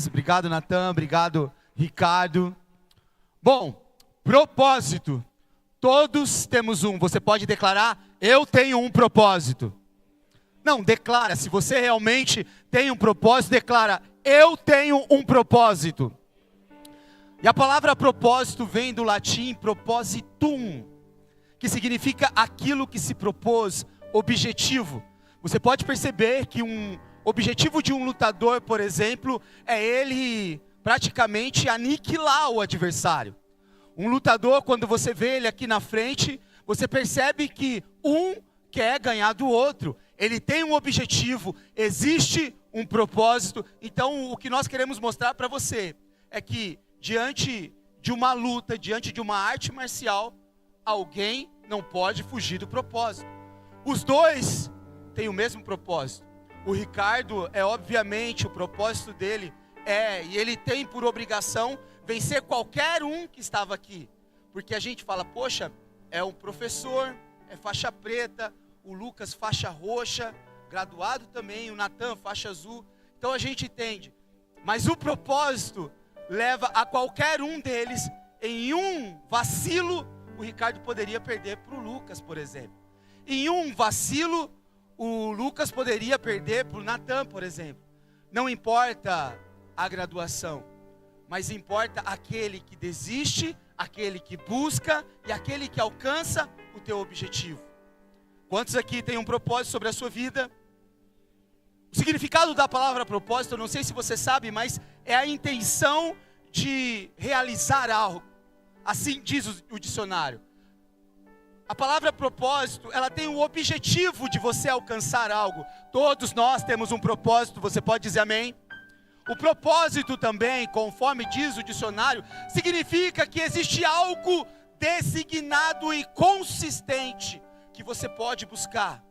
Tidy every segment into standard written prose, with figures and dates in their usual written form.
Obrigado, Natan. Obrigado, Ricardo. Bom, propósito. Todos temos um. Você pode declarar: eu tenho um propósito. Não, declara. Se você realmente tem um propósito, declara: eu tenho um propósito. E a palavra propósito vem do latim propositum, que significa aquilo que se propôs, objetivo. Você pode perceber que um objetivo de um lutador, por exemplo, é ele praticamente aniquilar o adversário. Um lutador, quando você vê ele aqui na frente, você percebe que um quer ganhar do outro. Ele tem um objetivo, existe um propósito. Então, o que nós queremos mostrar para você é que diante de uma luta, diante de uma arte marcial, alguém não pode fugir do propósito. Os dois têm o mesmo propósito. O Ricardo obviamente, o propósito dele e ele tem por obrigação vencer qualquer um que estava aqui. Porque a gente fala, poxa, é um professor, é faixa preta, o Lucas faixa roxa, graduado também, o Natan faixa azul. Então a gente entende. Mas o propósito leva a qualquer um deles. Em um vacilo, o Ricardo poderia perder para o Lucas, por exemplo. Em um vacilo, o Lucas poderia perder para o Natan, por exemplo. Não importa a graduação, mas importa aquele que desiste, aquele que busca e aquele que alcança o teu objetivo. Quantos aqui têm um propósito sobre a sua vida? O significado da palavra propósito, eu não sei se você sabe, mas é a intenção de realizar algo. Assim diz o dicionário. A palavra propósito, ela tem o objetivo de você alcançar algo. Todos nós temos um propósito, você pode dizer amém? O propósito também, conforme diz o dicionário, significa que existe algo designado e consistente que você pode buscar.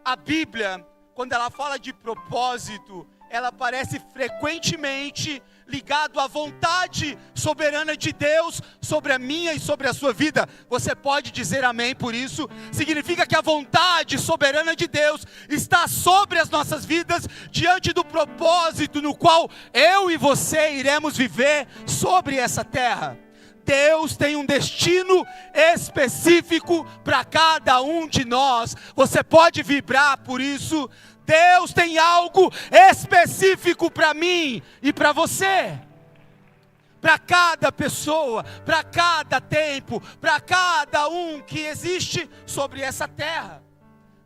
A Bíblia, quando ela fala de propósito, ela aparece frequentemente ligado à vontade soberana de Deus sobre a minha e sobre a sua vida. Você pode dizer amém por isso? Significa que a vontade soberana de Deus está sobre as nossas vidas, diante do propósito no qual eu e você iremos viver sobre essa terra. Deus tem um destino específico para cada um de nós. Você pode vibrar por isso. Deus tem algo específico para mim e para você. Para cada pessoa, para cada tempo, para cada um que existe sobre essa terra.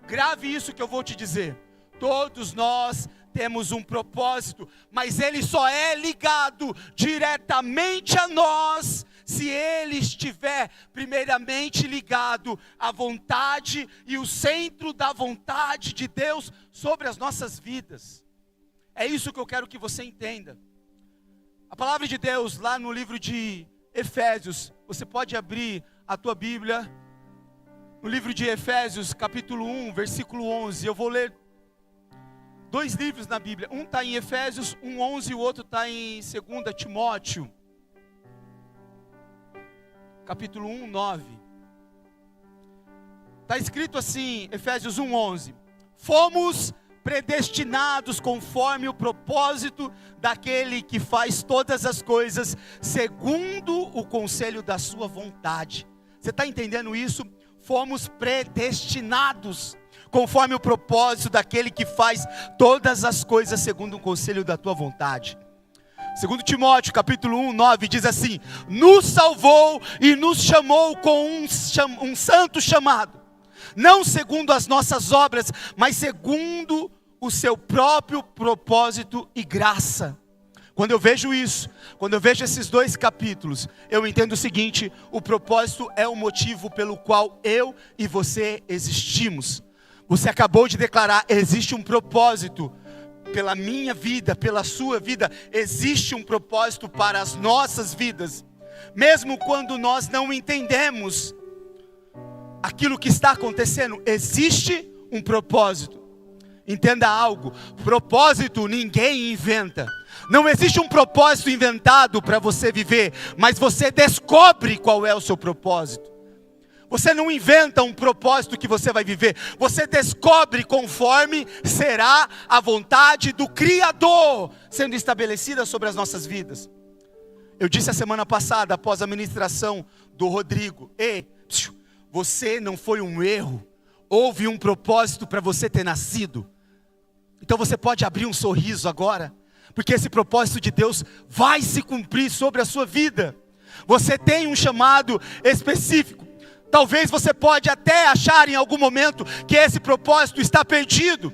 Grave isso que eu vou te dizer. Todos nós temos um propósito, mas ele só é ligado diretamente a nós se ele estiver primeiramente ligado à vontade e o centro da vontade de Deus sobre as nossas vidas. É isso que eu quero que você entenda. A palavra de Deus lá no livro de Efésios, você pode abrir a tua Bíblia, no livro de Efésios capítulo 1, versículo 11, eu vou ler dois livros na Bíblia, um está em Efésios 1:11 e o outro está em 2 Timóteo, capítulo 1:9. Está escrito assim, Efésios 1:11: fomos predestinados conforme o propósito daquele que faz todas as coisas segundo o conselho da sua vontade. Você está entendendo isso? Fomos predestinados conforme o propósito daquele que faz todas as coisas segundo o conselho da tua vontade. 2 Timóteo capítulo 1:9 diz assim: nos salvou e nos chamou com um santo chamado, não segundo as nossas obras, mas segundo o seu próprio propósito e graça. Quando eu vejo isso, quando eu vejo esses dois capítulos, eu entendo o seguinte: o propósito é o motivo pelo qual eu e você existimos. Você acabou de declarar, existe um propósito pela minha vida, pela sua vida, existe um propósito para as nossas vidas. Mesmo quando nós não entendemos aquilo que está acontecendo, existe um propósito. Entenda algo, propósito ninguém inventa. Não existe um propósito inventado para você viver, mas você descobre qual é o seu propósito. Você não inventa um propósito que você vai viver. Você descobre conforme será a vontade do Criador sendo estabelecida sobre as nossas vidas. Eu disse a semana passada, após a ministração do Rodrigo: ei, você não foi um erro. Houve um propósito para você ter nascido. Então você pode abrir um sorriso agora, porque esse propósito de Deus vai se cumprir sobre a sua vida. Você tem um chamado específico. Talvez você pode até achar em algum momento que esse propósito está perdido.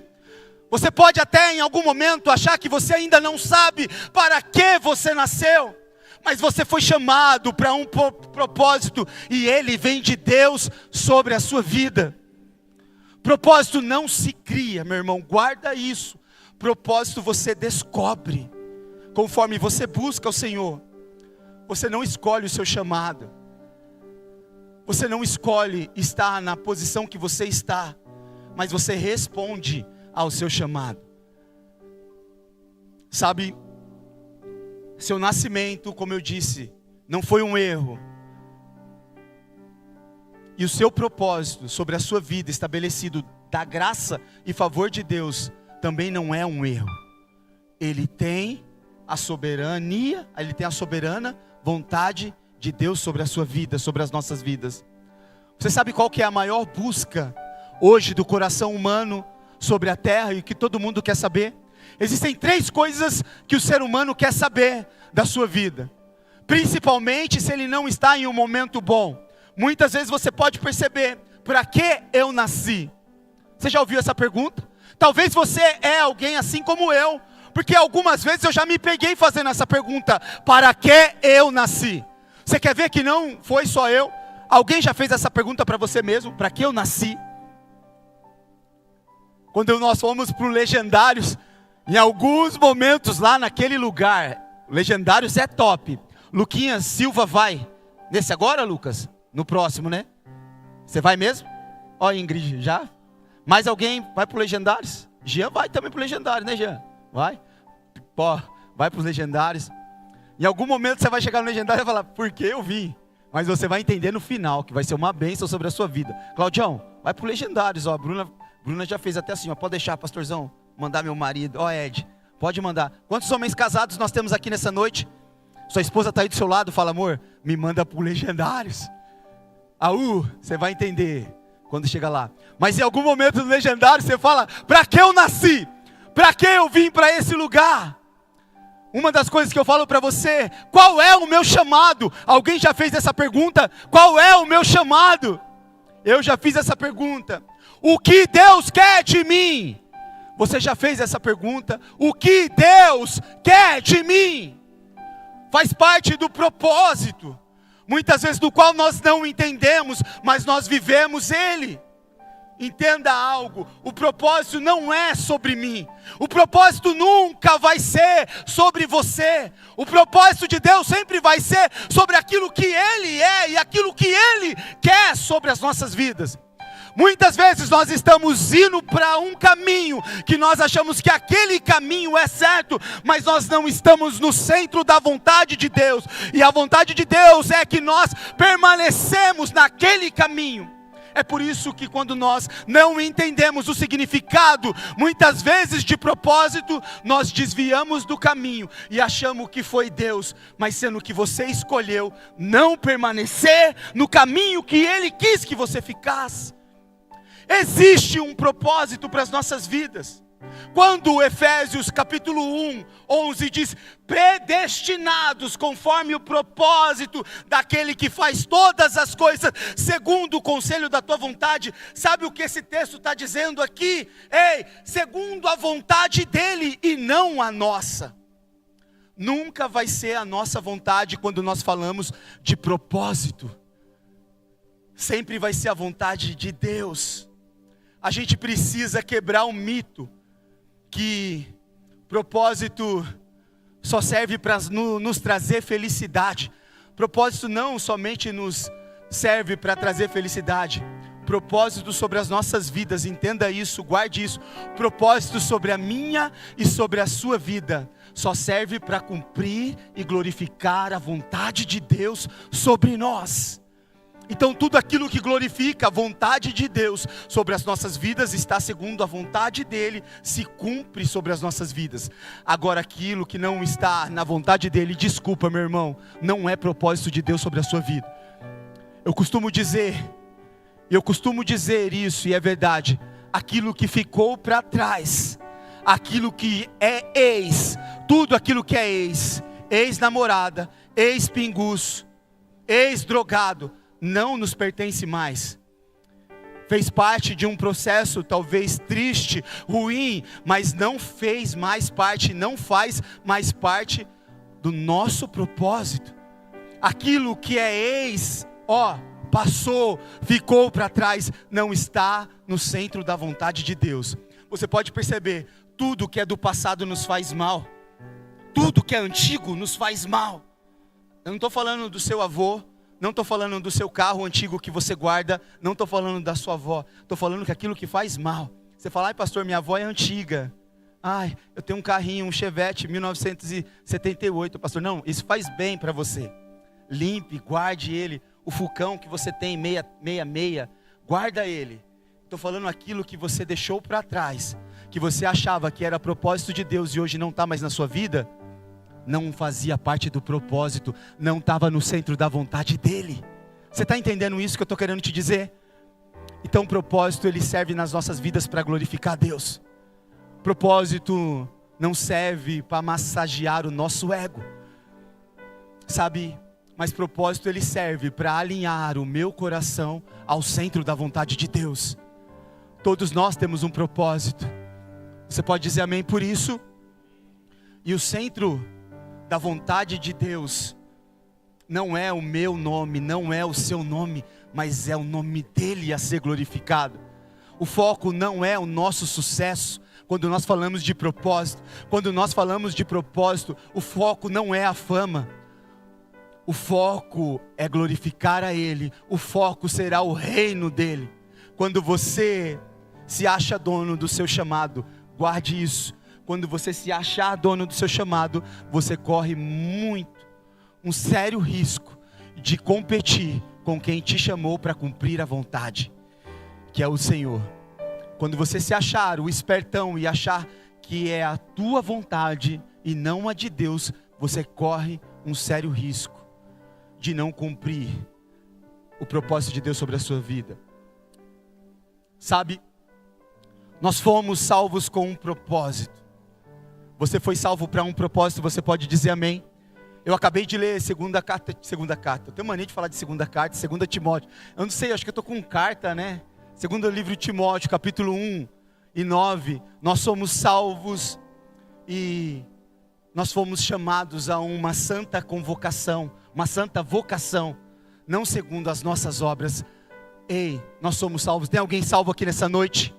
Você pode até em algum momento achar que você ainda não sabe para que você nasceu. Mas você foi chamado para um propósito e ele vem de Deus sobre a sua vida. Propósito não se cria, meu irmão, guarda isso. Propósito você descobre conforme você busca o Senhor. Você não escolhe o seu chamado. Você não escolhe estar na posição que você está, mas você responde ao seu chamado. Sabe, seu nascimento, como eu disse, não foi um erro. E o seu propósito sobre a sua vida, estabelecido da graça e favor de Deus, também não é um erro. Ele tem a soberania, ele tem a soberana vontade de Deus sobre a sua vida, sobre as nossas vidas. Você sabe qual que é a maior busca hoje do coração humano sobre a terra e que todo mundo quer saber? Existem 3 coisas que o ser humano quer saber da sua vida, principalmente se ele não está em um momento bom. Muitas vezes você pode perceber: para que eu nasci? Você já ouviu essa pergunta? Talvez você é alguém assim como eu, porque algumas vezes eu já me peguei fazendo essa pergunta: para que eu nasci? Você quer ver que não foi só eu? Alguém já fez essa pergunta para você mesmo? Para que eu nasci? Quando nós fomos para o Legendários, em alguns momentos lá naquele lugar, Legendários é top. Luquinhas Silva vai. Nesse agora, Lucas? No próximo, né? Você vai mesmo? Ó, Ingrid, já? Mais alguém vai para o Legendários? Jean vai também para o Legendário, né, Jean? Vai? Pô, vai para os Legendários. Em algum momento você vai chegar no Legendário e vai falar: por que eu vim? Mas você vai entender no final, que vai ser uma bênção sobre a sua vida. Claudião, vai para o Legendários, ó. Bruna já fez até assim, ó. Pode deixar, pastorzão, mandar meu marido. Ó, Ed, pode mandar. Quantos homens casados nós temos aqui nessa noite? Sua esposa está aí do seu lado, fala: amor, me manda para o Legendários. Você vai entender quando chegar lá. Mas em algum momento do Legendário você fala: para que eu nasci? Para que eu vim para esse lugar? Uma das coisas que eu falo para você: qual é o meu chamado? Alguém já fez essa pergunta? Qual é o meu chamado? Eu já fiz essa pergunta. O que Deus quer de mim? Você já fez essa pergunta? O que Deus quer de mim? Faz parte do propósito, muitas vezes do qual nós não entendemos, mas nós vivemos ele. Entenda algo: o propósito não é sobre mim. O propósito nunca vai ser sobre você. O propósito de Deus sempre vai ser sobre aquilo que Ele é e aquilo que Ele quer sobre as nossas vidas. Muitas vezes nós estamos indo para um caminho que nós achamos que aquele caminho é certo, mas nós não estamos no centro da vontade de Deus. E a vontade de Deus é que nós permanecemos naquele caminho. É por isso que quando nós não entendemos o significado, muitas vezes de propósito, nós desviamos do caminho e achamos que foi Deus, mas sendo que você escolheu não permanecer no caminho que Ele quis que você ficasse. Existe um propósito para as nossas vidas. Quando Efésios capítulo 1, 11 diz: predestinados conforme o propósito daquele que faz todas as coisas segundo o conselho da tua vontade. Sabe o que esse texto está dizendo aqui? Ei, segundo a vontade dele e não a nossa. Nunca vai ser a nossa vontade quando nós falamos de propósito. Sempre vai ser a vontade de Deus. A gente precisa quebrar um mito que propósito só serve para nos trazer felicidade. Propósito não somente nos serve para trazer felicidade. Propósito sobre as nossas vidas, entenda isso, guarde isso. Propósito sobre a minha e sobre a sua vida só serve para cumprir e glorificar a vontade de Deus sobre nós. Então tudo aquilo que glorifica a vontade de Deus sobre as nossas vidas está segundo a vontade dEle, se cumpre sobre as nossas vidas. Agora aquilo que não está na vontade dEle, desculpa meu irmão, não é propósito de Deus sobre a sua vida. Eu costumo dizer isso e é verdade, aquilo que ficou para trás, aquilo que é tudo aquilo que é ex-namorada, ex-pinguço, ex-drogado, não nos pertence mais. Fez parte de um processo talvez triste, ruim, mas não fez mais parte, não faz mais parte do nosso propósito. Aquilo que é passou, ficou para trás, não está no centro da vontade de Deus. Você pode perceber, tudo que é do passado nos faz mal. Tudo que é antigo nos faz mal. Eu não estou falando do seu avô, não estou falando do seu carro antigo que você guarda, não estou falando da sua avó, estou falando que aquilo que faz mal. Você fala, ai pastor, minha avó é antiga. Ai, eu tenho um carrinho, um Chevette 1978, pastor. Não, isso faz bem para você. Limpe, guarde ele. O Fucão que você tem, 666, guarda ele. Estou falando aquilo que você deixou para trás, que você achava que era propósito de Deus e hoje não está mais na sua vida. Não fazia parte do propósito, não estava no centro da vontade dEle. Você está entendendo isso que eu estou querendo te dizer? Então o propósito ele serve nas nossas vidas para glorificar a Deus. Propósito não serve para massagear o nosso ego, sabe? Mas propósito ele serve para alinhar o meu coração ao centro da vontade de Deus. Todos nós temos um propósito. Você pode dizer amém por isso? E o centro da vontade de Deus não é o meu nome, não é o seu nome, mas é o nome dEle a ser glorificado. O foco não é o nosso sucesso. Quando nós falamos de propósito, o foco não é a fama. O foco é glorificar a Ele. O foco será o reino dEle. Quando você se acha dono do seu chamado, guarde isso. Quando você se achar dono do seu chamado, você corre um sério risco de competir com quem te chamou para cumprir a vontade, que é o Senhor. Quando você se achar o espertão e achar que é a tua vontade e não a de Deus, você corre um sério risco de não cumprir o propósito de Deus sobre a sua vida. Sabe, nós fomos salvos com um propósito. Você foi salvo para um propósito, você pode dizer amém? Eu acabei de ler segunda carta, eu tenho mania de falar de segunda carta, 2 Timóteo. Eu não sei, acho que eu estou com carta, né? Segundo livro de Timóteo, capítulo 1 e 9. Nós somos salvos e nós fomos chamados a uma santa convocação, uma santa vocação, não segundo as nossas obras. Ei, nós somos salvos. Tem alguém salvo aqui nessa noite?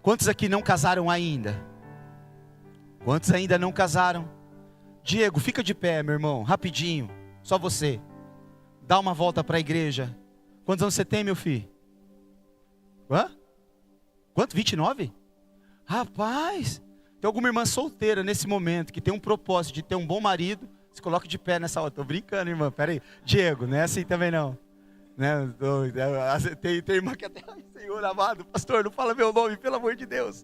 Quantos aqui não casaram ainda? Quantos ainda não casaram? Diego, fica de pé, meu irmão, rapidinho, só você. Dá uma volta para a igreja. Quantos anos você tem, meu filho? Quanto? 29? Rapaz, tem alguma irmã solteira nesse momento que tem um propósito de ter um bom marido? Se coloque de pé nessa hora. Estou brincando, irmã, peraí. Diego, não é assim também não. Né? Tem irmã que até, ai, Senhor amado, pastor, não fala meu nome, pelo amor de Deus.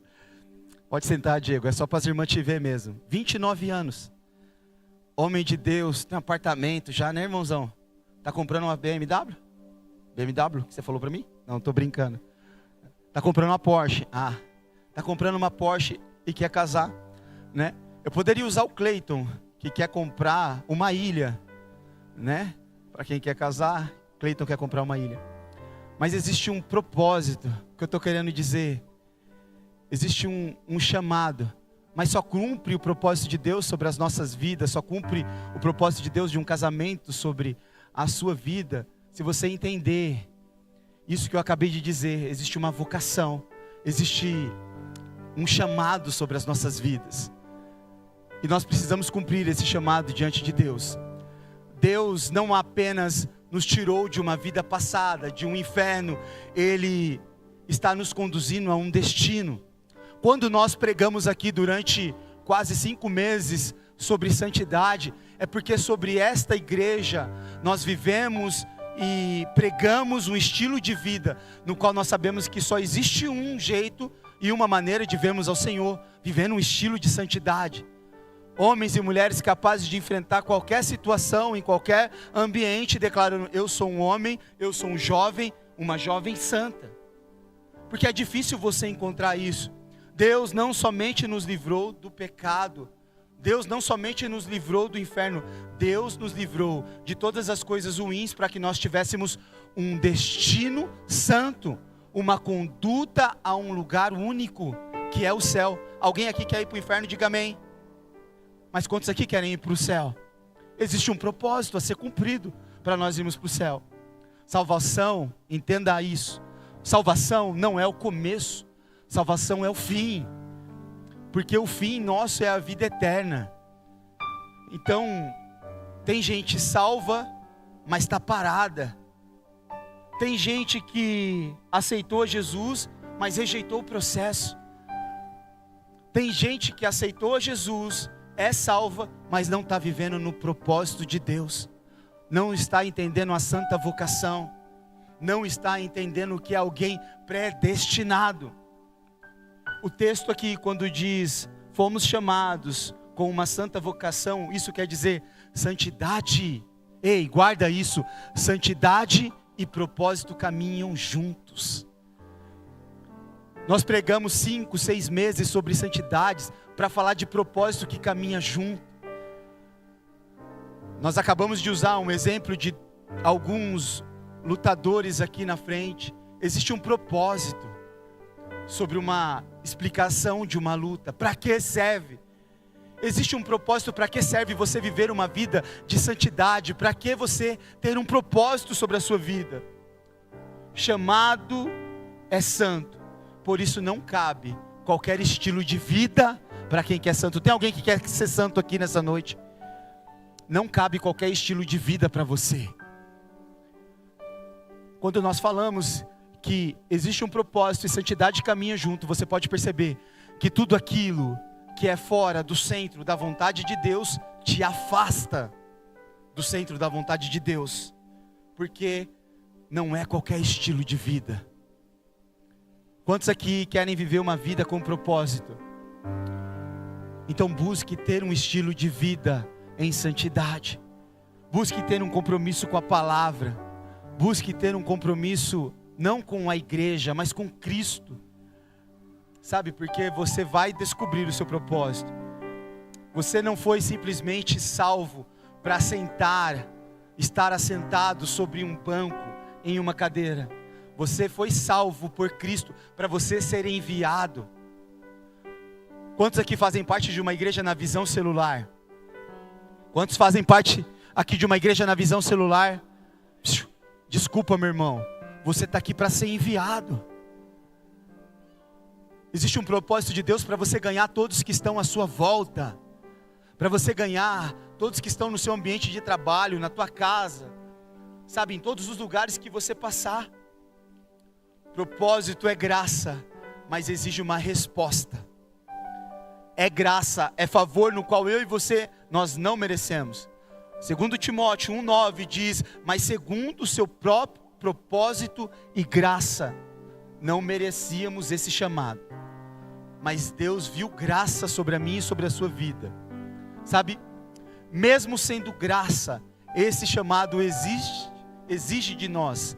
Pode sentar, Diego, é só para as irmãs te ver mesmo. 29 anos. Homem de Deus, tem um apartamento já, né, irmãozão? Tá comprando uma BMW? BMW, que você falou para mim? Não, estou brincando. Tá comprando uma Porsche. Tá comprando uma Porsche e quer casar, né? Eu poderia usar o Cleiton, que quer comprar uma ilha, né? Para quem quer casar, Cleiton quer comprar uma ilha. Mas existe um propósito, que eu estou querendo dizer. Existe um chamado, mas só cumpre o propósito de Deus sobre as nossas vidas, só cumpre o propósito de Deus de um casamento sobre a sua vida, se você entender isso que eu acabei de dizer. Existe uma vocação, existe um chamado sobre as nossas vidas, e nós precisamos cumprir esse chamado diante de Deus. Deus não apenas nos tirou de uma vida passada, de um inferno, Ele está nos conduzindo a um destino. Quando nós pregamos aqui durante quase 5 meses sobre santidade, é porque sobre esta igreja nós vivemos e pregamos um estilo de vida no qual nós sabemos que só existe um jeito e uma maneira de vermos ao Senhor, vivendo um estilo de santidade. Homens e mulheres capazes de enfrentar qualquer situação, em qualquer ambiente, declarando: eu sou um homem, eu sou um jovem, uma jovem santa. Porque é difícil você encontrar isso. Deus não somente nos livrou do pecado, Deus não somente nos livrou do inferno, Deus nos livrou de todas as coisas ruins para que nós tivéssemos um destino santo, uma conduta a um lugar único, que é o céu. Alguém aqui quer ir para o inferno? Diga amém. Mas quantos aqui querem ir para o céu? Existe um propósito a ser cumprido para nós irmos para o céu. Salvação, entenda isso, salvação não é o começo, salvação é o fim. Porque o fim nosso é a vida eterna. Então, tem gente salva, mas está parada. Tem gente que aceitou Jesus, mas rejeitou o processo. Tem gente que aceitou Jesus, é salva, mas não está vivendo no propósito de Deus. Não está entendendo a santa vocação. Não está entendendo que é alguém predestinado. O texto aqui, quando diz: fomos chamados com uma santa vocação, isso quer dizer santidade. Ei, guarda isso. Santidade e propósito caminham juntos. Nós pregamos 5, 6 meses sobre santidades, para falar de propósito que caminha junto. Nós acabamos de usar um exemplo de alguns lutadores aqui na frente. Existe um propósito sobre uma explicação de uma luta. Para que serve? Existe um propósito. Para que serve você viver uma vida de santidade? Para que você ter um propósito sobre a sua vida? Chamado é santo, por isso não cabe qualquer estilo de vida para quem quer santo. Tem alguém que quer ser santo aqui nessa noite? Não cabe qualquer estilo de vida para você. Quando nós falamos que existe um propósito e santidade caminha junto, você pode perceber que tudo aquilo que é fora do centro da vontade de Deus te afasta do centro da vontade de Deus, porque não é qualquer estilo de vida. Quantos aqui querem viver uma vida com propósito? Então busque ter um estilo de vida em santidade. Busque ter um compromisso com a palavra. Busque ter um compromisso não com a igreja, mas com Cristo. Sabe, porque você vai descobrir o seu propósito. Você não foi simplesmente salvo para estar assentado sobre um banco, em uma cadeira. Você foi salvo por Cristo para você ser enviado. Quantos aqui fazem parte de uma igreja na visão celular? Quantos fazem parte aqui de uma igreja na visão celular? Desculpa, meu irmão, você está aqui para ser enviado. Existe um propósito de Deus para você ganhar todos que estão à sua volta, para você ganhar todos que estão no seu ambiente de trabalho, na tua casa, sabe, em todos os lugares que você passar. Propósito é graça, mas exige uma resposta. É graça, é favor no qual eu e você, nós não merecemos. Segundo Timóteo 1,9 diz: mas segundo o seu próprio propósito e graça, não merecíamos esse chamado, mas Deus viu graça sobre a minha e sobre a sua vida. Sabe, mesmo sendo graça, esse chamado exige de nós,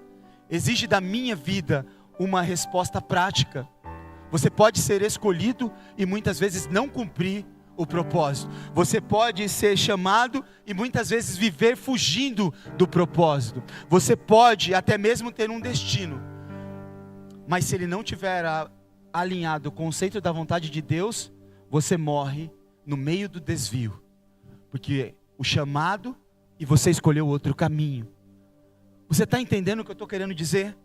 exige da minha vida uma resposta prática. Você pode ser escolhido e muitas vezes não cumprir o propósito. Você pode ser chamado e muitas vezes viver fugindo do propósito. Você pode até mesmo ter um destino, mas se ele não tiver alinhado com o centro da vontade de Deus, você morre no meio do desvio, porque o chamado e você escolheu outro caminho. Você está entendendo o que eu estou querendo dizer?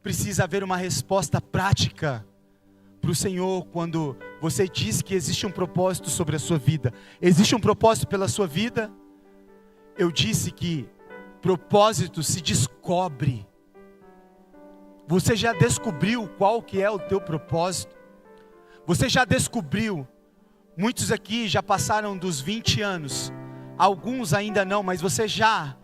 Precisa haver uma resposta prática para o Senhor quando você diz que existe um propósito sobre a sua vida. Existe um propósito pela sua vida? Eu disse que propósito se descobre. Você já descobriu qual que é o teu propósito? Você já descobriu? Muitos aqui já passaram dos 20 anos. Alguns ainda não, mas você já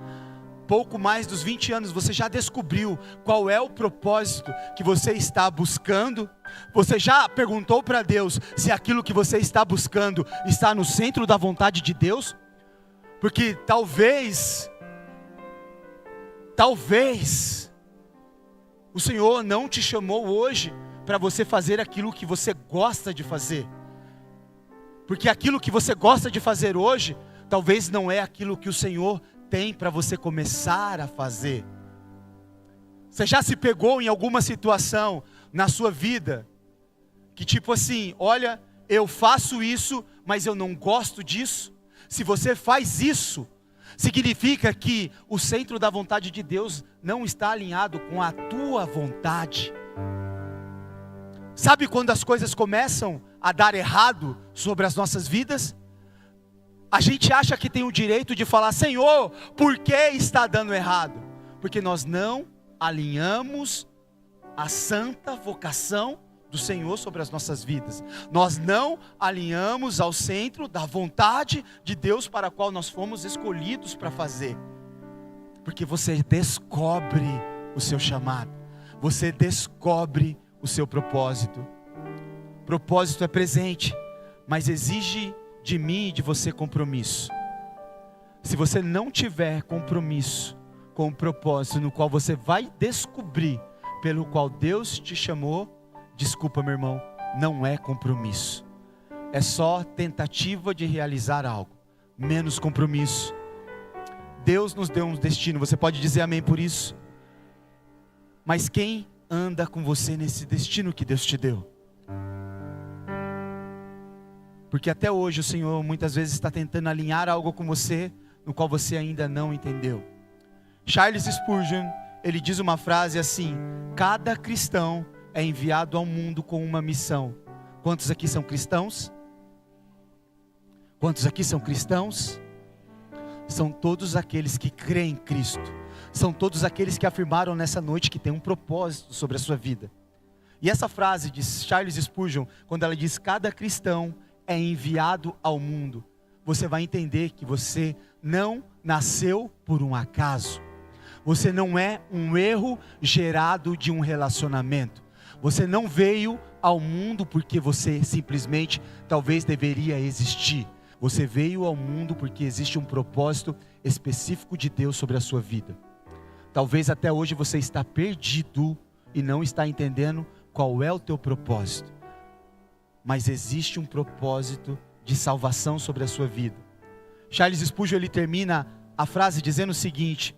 pouco mais dos 20 anos, você já descobriu qual é o propósito que você está buscando? Você já perguntou para Deus se aquilo que você está buscando está no centro da vontade de Deus? Porque talvez o Senhor não te chamou hoje para você fazer aquilo que você gosta de fazer. Porque aquilo que você gosta de fazer hoje, talvez não é aquilo que o Senhor tem para você começar a fazer. Você já se pegou em alguma situação na sua vida, que tipo assim, olha, eu faço isso, mas eu não gosto disso? Se você faz isso, significa que o centro da vontade de Deus não está alinhado com a tua vontade. Sabe quando as coisas começam a dar errado sobre as nossas vidas? A gente acha que tem o direito de falar: Senhor, por que está dando errado? Porque nós não alinhamos a santa vocação do Senhor sobre as nossas vidas. Nós não alinhamos ao centro da vontade de Deus para a qual nós fomos escolhidos para fazer. Porque você descobre o seu chamado. Você descobre o seu propósito. Propósito é presente, mas exige de mim e de você compromisso. Se você não tiver compromisso com o propósito no qual você vai descobrir pelo qual Deus te chamou, desculpa, meu irmão, não é compromisso. É só tentativa de realizar algo, menos compromisso. Deus nos deu um destino, você pode dizer amém por isso? Mas quem anda com você nesse destino que Deus te deu? Porque até hoje o Senhor muitas vezes está tentando alinhar algo com você, no qual você ainda não entendeu. Charles Spurgeon, ele diz uma frase assim: cada cristão é enviado ao mundo com uma missão. Quantos aqui são cristãos? Quantos aqui são cristãos? São todos aqueles que creem em Cristo. São todos aqueles que afirmaram nessa noite que tem um propósito sobre a sua vida. E essa frase de Charles Spurgeon, quando ela diz cada cristão é enviado ao mundo, você vai entender que você não nasceu por um acaso. Você não é um erro gerado de um relacionamento. Você não veio ao mundo porque você simplesmente talvez deveria existir. Você veio ao mundo porque existe um propósito específico de Deus sobre a sua vida. Talvez até hoje você está perdido e não está entendendo qual é o teu propósito. Mas existe um propósito de salvação sobre a sua vida. Charles Spurgeon, ele termina a frase dizendo o seguinte: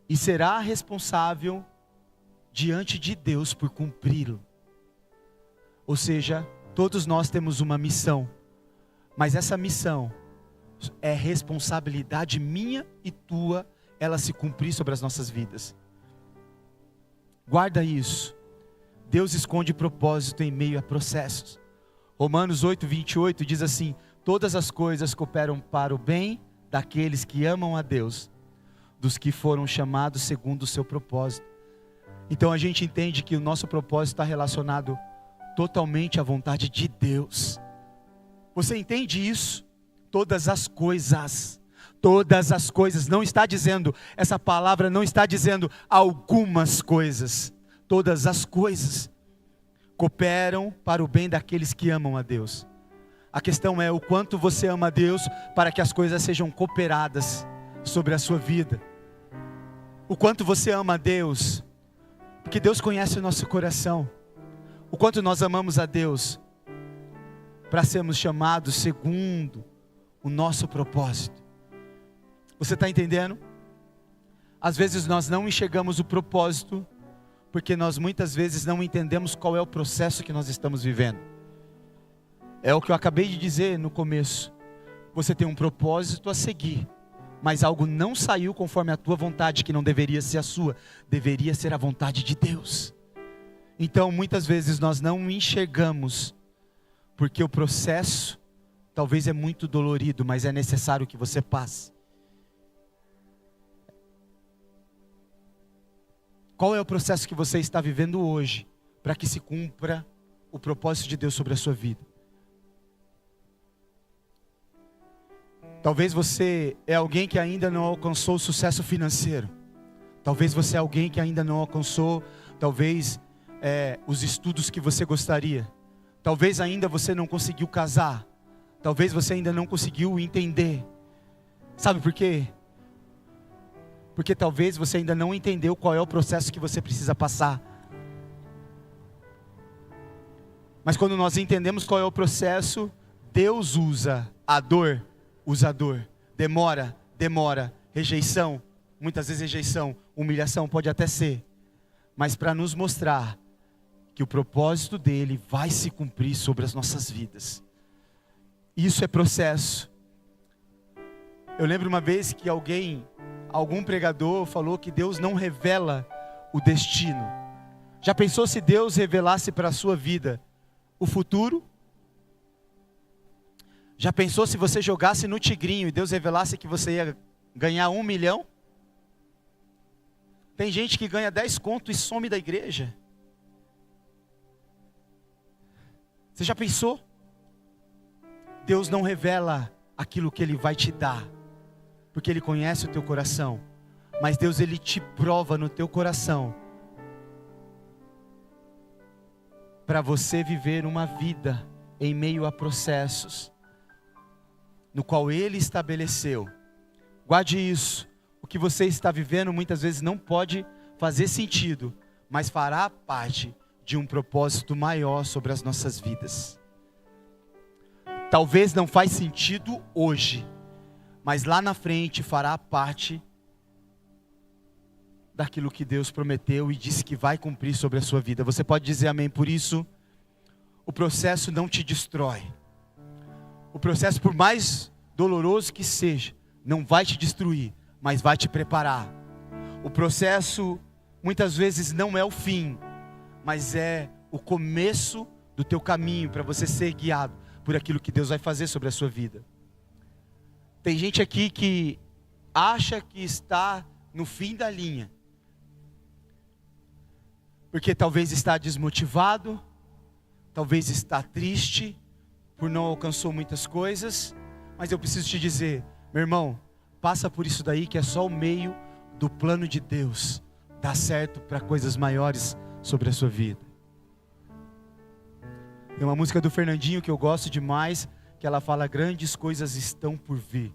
e será responsável diante de Deus por cumpri-lo. Ou seja, todos nós temos uma missão, mas essa missão é responsabilidade minha e tua, ela se cumprir sobre as nossas vidas. Guarda isso. Deus esconde propósito em meio a processos. Romanos 8:28 diz assim: todas as coisas cooperam para o bem daqueles que amam a Deus, dos que foram chamados segundo o seu propósito. Então a gente entende que o nosso propósito está relacionado totalmente à vontade de Deus. Você entende isso? Todas as coisas, não está dizendo, essa palavra não está dizendo algumas coisas. Todas as coisas cooperam para o bem daqueles que amam a Deus. A questão é o quanto você ama a Deus para que as coisas sejam cooperadas sobre a sua vida. O quanto você ama a Deus, porque Deus conhece o nosso coração. O quanto nós amamos a Deus para sermos chamados segundo o nosso propósito. Você está entendendo? Às vezes nós não enxergamos o propósito porque nós muitas vezes não entendemos qual é o processo que nós estamos vivendo. É o que eu acabei de dizer no começo. Você tem um propósito a seguir, mas algo não saiu conforme a tua vontade, que não deveria ser a sua, deveria ser a vontade de Deus. Então muitas vezes nós não enxergamos, porque o processo talvez é muito dolorido, mas é necessário que você passe. Qual é o processo que você está vivendo hoje, para que se cumpra o propósito de Deus sobre a sua vida? Talvez você é alguém que ainda não alcançou o sucesso financeiro. Talvez você é alguém que ainda não alcançou, talvez, os estudos que você gostaria. Talvez ainda você não conseguiu casar. Talvez você ainda não conseguiu entender. Sabe por quê? Porque talvez você ainda não entendeu qual é o processo que você precisa passar. Mas quando nós entendemos qual é o processo, Deus usa a dor. Demora, rejeição, muitas vezes rejeição, humilhação pode até ser. Mas para nos mostrar que o propósito dele vai se cumprir sobre as nossas vidas. Isso é processo. Eu lembro uma vez que algum pregador falou que Deus não revela o destino. Já pensou se Deus revelasse para a sua vida o futuro? Já pensou se você jogasse no tigrinho e Deus revelasse que você ia ganhar 1 milhão? Tem gente que ganha 10 conto e some da igreja. Você já pensou? Deus não revela aquilo que Ele vai te dar, porque Ele conhece o teu coração. Mas Deus, Ele te prova no teu coração, para você viver uma vida em meio a processos, no qual Ele estabeleceu. Guarde isso. O que você está vivendo muitas vezes não pode fazer sentido, mas fará parte de um propósito maior sobre as nossas vidas. Talvez não faz sentido hoje, mas lá na frente fará parte daquilo que Deus prometeu e disse que vai cumprir sobre a sua vida. Você pode dizer amém por isso? O processo não te destrói. O processo, por mais doloroso que seja, não vai te destruir, mas vai te preparar. O processo muitas vezes não é o fim, mas é o começo do teu caminho para você ser guiado por aquilo que Deus vai fazer sobre a sua vida. Tem gente aqui que acha que está no fim da linha, porque talvez está desmotivado, talvez está triste, por não alcançou muitas coisas, mas eu preciso te dizer, meu irmão, passa por isso daí que é só o meio do plano de Deus, dá certo para coisas maiores sobre a sua vida. Tem uma música do Fernandinho que eu gosto demais, que ela fala, grandes coisas estão por vir.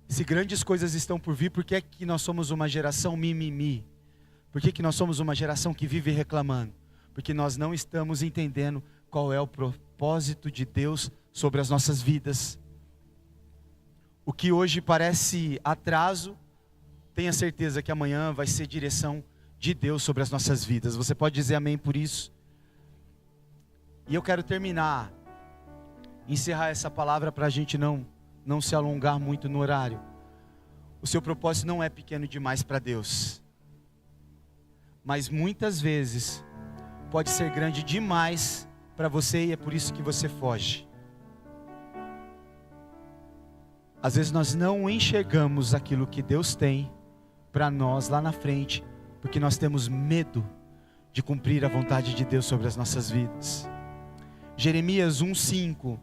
Se grandes coisas estão por vir, por que é que nós somos uma geração mimimi? Por que nós somos uma geração que vive reclamando? Porque nós não estamos entendendo qual é o propósito de Deus sobre as nossas vidas. O que hoje parece atraso, tenha certeza que amanhã vai ser direção de Deus sobre as nossas vidas. Você pode dizer amém por isso? E eu quero terminar, encerrar essa palavra para a gente não se alongar muito no horário. O seu propósito não é pequeno demais para Deus, mas muitas vezes pode ser grande demais para você e é por isso que você foge. Às vezes nós não enxergamos aquilo que Deus tem para nós lá na frente, porque nós temos medo de cumprir a vontade de Deus sobre as nossas vidas. Jeremias 1:5,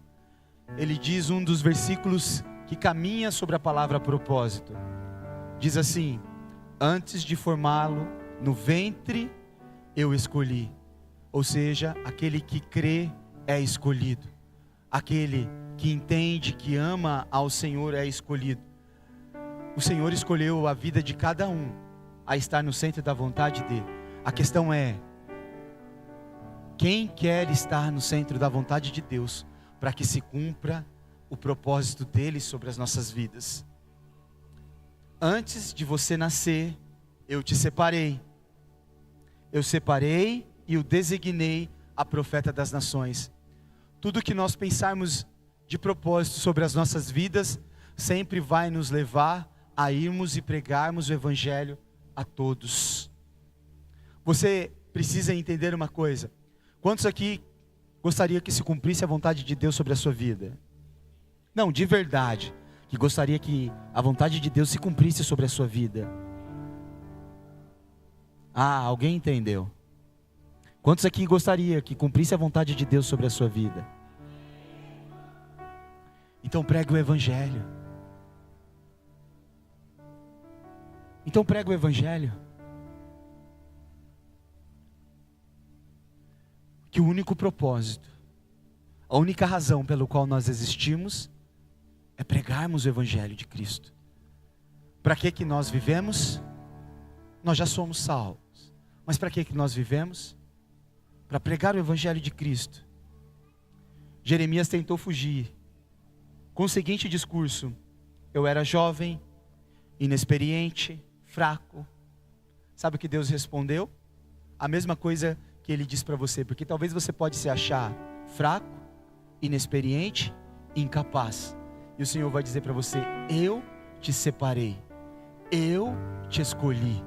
ele diz um dos versículos que caminha sobre a palavra propósito. Diz assim, antes de formá-lo no ventre, eu escolhi. Ou seja, aquele que crê é escolhido. Aquele que entende, que ama ao Senhor é escolhido. O Senhor escolheu a vida de cada um a estar no centro da vontade dele. A questão é, quem quer estar no centro da vontade de Deus para que se cumpra o propósito dele sobre as nossas vidas? Antes de você nascer, eu te separei. Eu separei e o designei a profeta das nações. Tudo que nós pensarmos de propósito sobre as nossas vidas, sempre vai nos levar a irmos e pregarmos o evangelho a todos. Você precisa entender uma coisa. Quantos aqui gostaria que se cumprisse a vontade de Deus sobre a sua vida? Não, de verdade, que gostaria que a vontade de Deus se cumprisse sobre a sua vida. Ah, alguém entendeu? Quantos aqui gostaria que cumprisse a vontade de Deus sobre a sua vida? Então pregue o Evangelho. Então pregue o Evangelho. Que o único propósito, a única razão pelo qual nós existimos é pregarmos o Evangelho de Cristo. Para que nós vivemos? Nós já somos salvos. Mas para que nós vivemos? Para pregar o Evangelho de Cristo. Jeremias tentou fugir com o seguinte discurso: eu era jovem, inexperiente, fraco. Sabe o que Deus respondeu? A mesma coisa que Ele diz para você, porque talvez você pode se achar fraco, inexperiente, incapaz. E o Senhor vai dizer para você: eu te separei, eu te escolhi.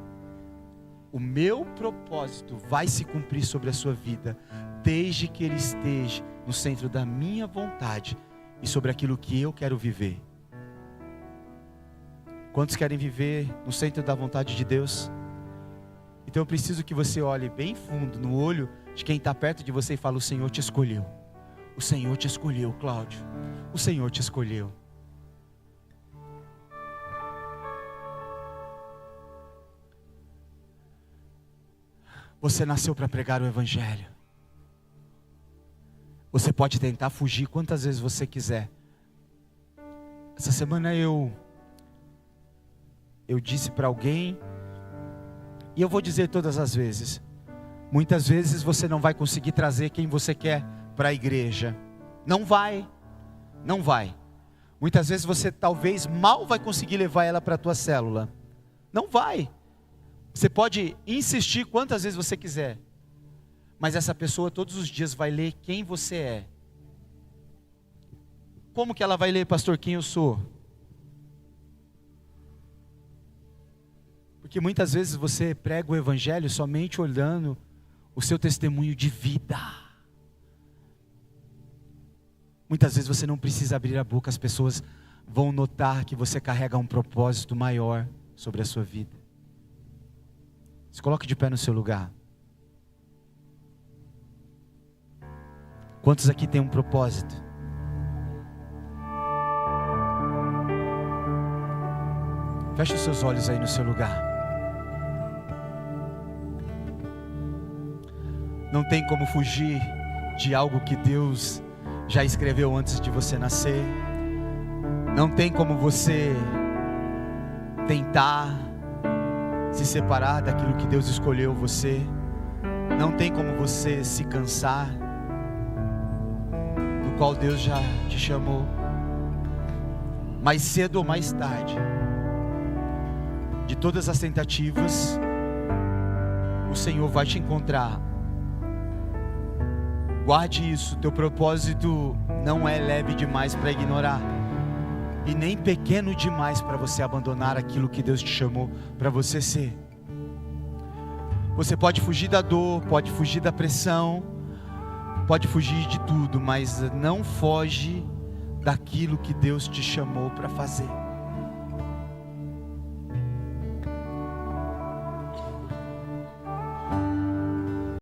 O meu propósito vai se cumprir sobre a sua vida, desde que Ele esteja no centro da minha vontade e sobre aquilo que eu quero viver. Quantos querem viver no centro da vontade de Deus? Então eu preciso que você olhe bem fundo no olho de quem está perto de você e fale: o Senhor te escolheu. O Senhor te escolheu, Cláudio. O Senhor te escolheu. Você nasceu para pregar o Evangelho. Você pode tentar fugir quantas vezes você quiser. Essa semana eu disse para alguém, e eu vou dizer todas as vezes: muitas vezes você não vai conseguir trazer quem você quer para a igreja. Não vai. Não vai. Muitas vezes você talvez mal vai conseguir levar ela para a tua célula. Não vai. Você pode insistir quantas vezes você quiser, mas essa pessoa todos os dias vai ler quem você é. Como que ela vai ler, pastor, quem eu sou? Porque muitas vezes você prega o Evangelho somente olhando o seu testemunho de vida. Muitas vezes você não precisa abrir a boca, as pessoas vão notar que você carrega um propósito maior sobre a sua vida. Se coloque de pé no seu lugar. Quantos aqui têm um propósito? Feche os seus olhos aí no seu lugar. Não tem como fugir de algo que Deus já escreveu antes de você nascer. Não tem como você tentar se separar daquilo que Deus escolheu você. Não tem como você se cansar do qual Deus já te chamou. Mais cedo ou mais tarde, de todas as tentativas, o Senhor vai te encontrar. Guarde isso, teu propósito não é leve demais para ignorar, e nem pequeno demais para você abandonar aquilo que Deus te chamou para você ser. Você pode fugir da dor, pode fugir da pressão, pode fugir de tudo, mas não foge daquilo que Deus te chamou para fazer.